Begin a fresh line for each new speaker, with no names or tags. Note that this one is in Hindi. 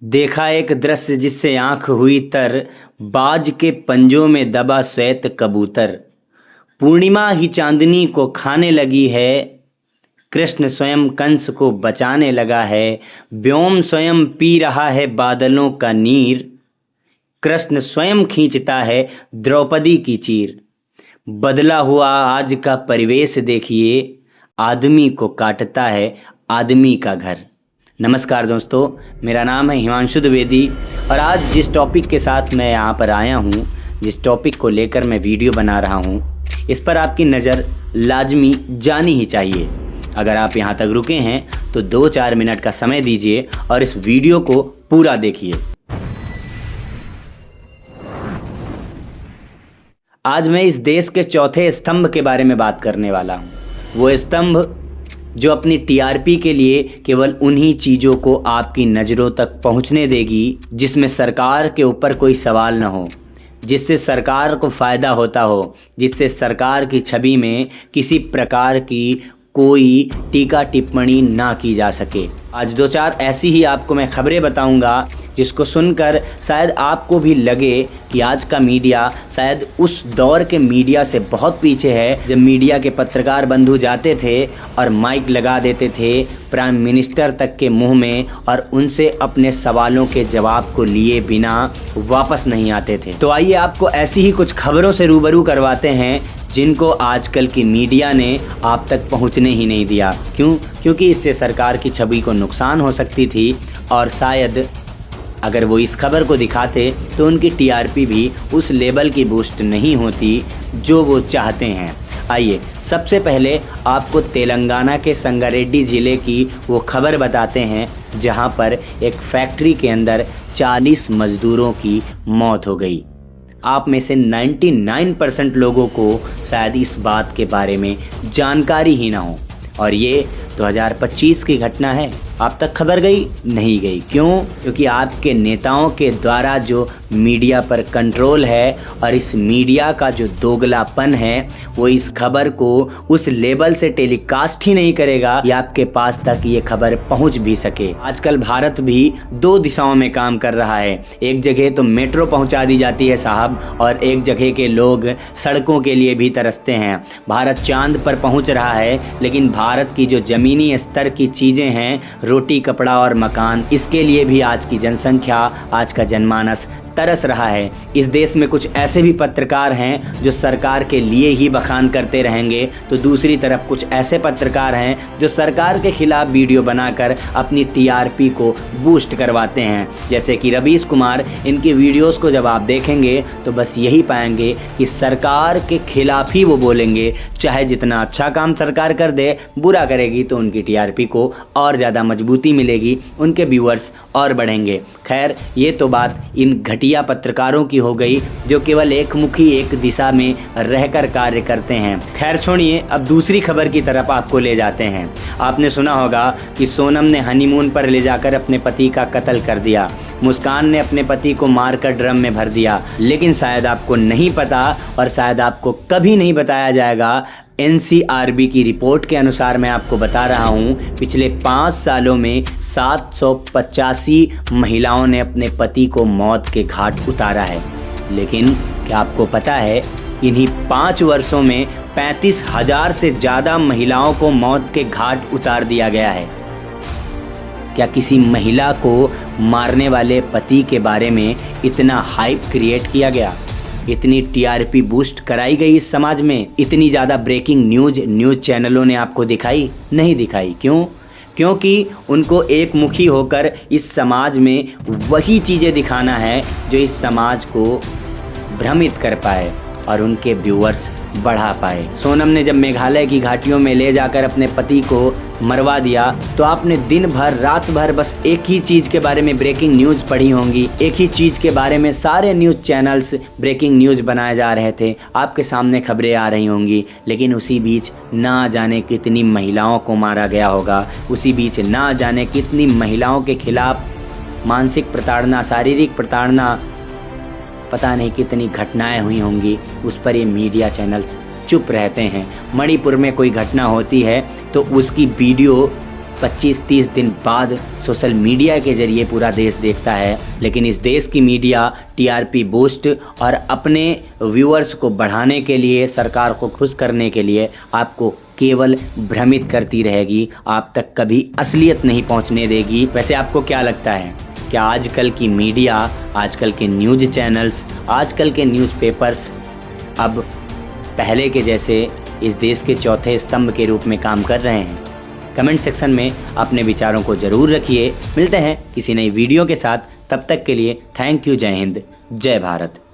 देखा एक दृश्य जिससे आंख हुई तर, बाज के पंजों में दबा श्वेत कबूतर। पूर्णिमा ही चांदनी को खाने लगी है, कृष्ण स्वयं कंस को बचाने लगा है। व्योम स्वयं पी रहा है बादलों का नीर, कृष्ण स्वयं खींचता है द्रौपदी की चीर। बदला हुआ आज का परिवेश देखिए, आदमी को काटता है आदमी का घर। नमस्कार दोस्तों, मेरा नाम है हिमांशु द्विवेदी और आज जिस टॉपिक के साथ मैं यहाँ पर आया हूँ, जिस टॉपिक को लेकर मैं वीडियो बना रहा हूँ, इस पर आपकी नज़र लाजमी जानी ही चाहिए। अगर आप यहाँ तक रुके हैं तो 2-4 मिनट का समय दीजिए और इस वीडियो को पूरा देखिए। आज मैं इस देश के चौथे स्तंभ के बारे में बात करने वाला हूँ। वो स्तंभ जो अपनी टीआरपी के लिए केवल उन्हीं चीज़ों को आपकी नज़रों तक पहुँचने देगी जिसमें सरकार के ऊपर कोई सवाल न हो, जिससे सरकार को फ़ायदा होता हो, जिससे सरकार की छवि में किसी प्रकार की कोई टीका टिप्पणी ना की जा सके। आज 2-4 ऐसी ही आपको मैं खबरें बताऊंगा जिसको सुनकर शायद आपको भी लगे कि आज का मीडिया शायद उस दौर के मीडिया से बहुत पीछे है, जब मीडिया के पत्रकार बंधु जाते थे और माइक लगा देते थे प्राइम मिनिस्टर तक के मुंह में और उनसे अपने सवालों के जवाब को लिए बिना वापस नहीं आते थे। तो आइए आपको ऐसी ही कुछ खबरों से रूबरू करवाते हैं जिनको आजकल की मीडिया ने आप तक पहुंचने ही नहीं दिया। क्योंकि इससे सरकार की छवि को नुकसान हो सकती थी और शायद अगर वो इस खबर को दिखाते तो उनकी टीआरपी भी उस लेवल की बूस्ट नहीं होती जो वो चाहते हैं। आइए सबसे पहले आपको तेलंगाना के संगारेड्डी ज़िले की वो खबर बताते हैं जहां पर एक फैक्ट्री के अंदर 40 मज़दूरों की मौत हो गई। आप में से 99% लोगों को शायद इस बात के बारे में जानकारी ही ना हो और ये 2025 की घटना है। आप तक खबर गई? नहीं गई। क्यों? क्योंकि आपके नेताओं के द्वारा जो मीडिया पर कंट्रोल है और इस मीडिया का जो दोगलापन है वो इस खबर को उस लेवल से टेलीकास्ट ही नहीं करेगा कि आपके पास तक ये खबर पहुंच भी सके। आजकल भारत भी 2 दिशाओं में काम कर रहा है। एक जगह तो मेट्रो पहुंचा दी जाती है साहब, और एक जगह के लोग सड़कों के लिए भी तरसते हैं। भारत चांद पर पहुँच रहा है, लेकिन भारत की जो ज़मीनी स्तर की चीज़ें हैं, रोटी, कपड़ा और मकान, इसके लिए भी आज की जनसंख्या, आज का जनमानस तरस रहा है। इस देश में कुछ ऐसे भी पत्रकार हैं जो सरकार के लिए ही बखान करते रहेंगे, तो दूसरी तरफ कुछ ऐसे पत्रकार हैं जो सरकार के खिलाफ वीडियो बनाकर अपनी टीआरपी को बूस्ट करवाते हैं। जैसे कि रवीश कुमार, इनकी वीडियोस को जब आप देखेंगे तो बस यही पाएंगे कि सरकार के खिलाफ ही वो बोलेंगे। चाहे जितना अच्छा काम सरकार कर दे, बुरा करेगी तो उनकी टीआरपी को और ज़्यादा मजबूती मिलेगी, उनके व्यूअर्स और बढ़ेंगे। खैर, ये तो बात इन घटिया पत्रकारों की हो गई जो केवल एकमुखी एक दिशा में रहकर कार्य करते हैं। खैर छोड़िए, अब दूसरी खबर की तरफ आपको ले जाते हैं। आपने सुना होगा कि सोनम ने हनीमून पर ले जाकर अपने पति का कत्ल कर दिया। मुस्कान ने अपने पति को मारकर ड्रम में भर दिया। लेकिन शायद आपको नहीं पता और शायद आपको कभी नहीं बताया जाएगा, एनसीआरबी की रिपोर्ट के अनुसार मैं आपको बता रहा हूँ, पिछले 5 सालों में 785 महिलाओं ने अपने पति को मौत के घाट उतारा है। लेकिन क्या आपको पता है, इन्हीं 5 वर्षों में 35,000 से ज़्यादा महिलाओं को मौत के घाट उतार दिया गया है। क्या किसी महिला को मारने वाले पति के बारे में इतना हाइप क्रिएट किया गया, इतनी टीआरपी बूस्ट कराई गई इस समाज में, इतनी ज़्यादा ब्रेकिंग न्यूज़ चैनलों ने आपको दिखाई? नहीं दिखाई। क्यों? क्योंकि उनको एक मुखी होकर इस समाज में वही चीज़ें दिखाना है जो इस समाज को भ्रमित कर पाए और उनके व्यूअर्स बढ़ा पाए। सोनम ने जब मेघालय की घाटियों में ले जाकर अपने पति को मरवा दिया तो आपने दिन भर रात भर बस एक ही चीज़ के बारे में ब्रेकिंग न्यूज़ पढ़ी होंगी। एक ही चीज़ के बारे में सारे न्यूज़ चैनल्स ब्रेकिंग न्यूज़ बनाए जा रहे थे, आपके सामने खबरें आ रही होंगी। लेकिन उसी बीच ना जाने कितनी महिलाओं को मारा गया होगा, उसी बीच ना जाने कितनी महिलाओं के खिलाफ मानसिक प्रताड़ना, शारीरिक प्रताड़ना, पता नहीं कितनी घटनाएं हुई होंगी। उस पर ये मीडिया चैनल्स चुप रहते हैं। मणिपुर में कोई घटना होती है तो उसकी वीडियो 25-30 दिन बाद सोशल मीडिया के ज़रिए पूरा देश देखता है, लेकिन इस देश की मीडिया टीआरपी बूस्ट और अपने व्यूअर्स को बढ़ाने के लिए, सरकार को खुश करने के लिए आपको केवल भ्रमित करती रहेगी, आप तक कभी असलियत नहीं पहुंचने देगी। वैसे आपको क्या लगता है, क्या आजकल की मीडिया, आजकल के न्यूज़ चैनल्स, आजकल के न्यूज़पेपर्स अब पहले के जैसे इस देश के चौथे स्तंभ के रूप में काम कर रहे हैं? कमेंट सेक्शन में अपने विचारों को ज़रूर रखिए। मिलते हैं किसी नई वीडियो के साथ, तब तक के लिए थैंक यू। जय हिंद, जय भारत।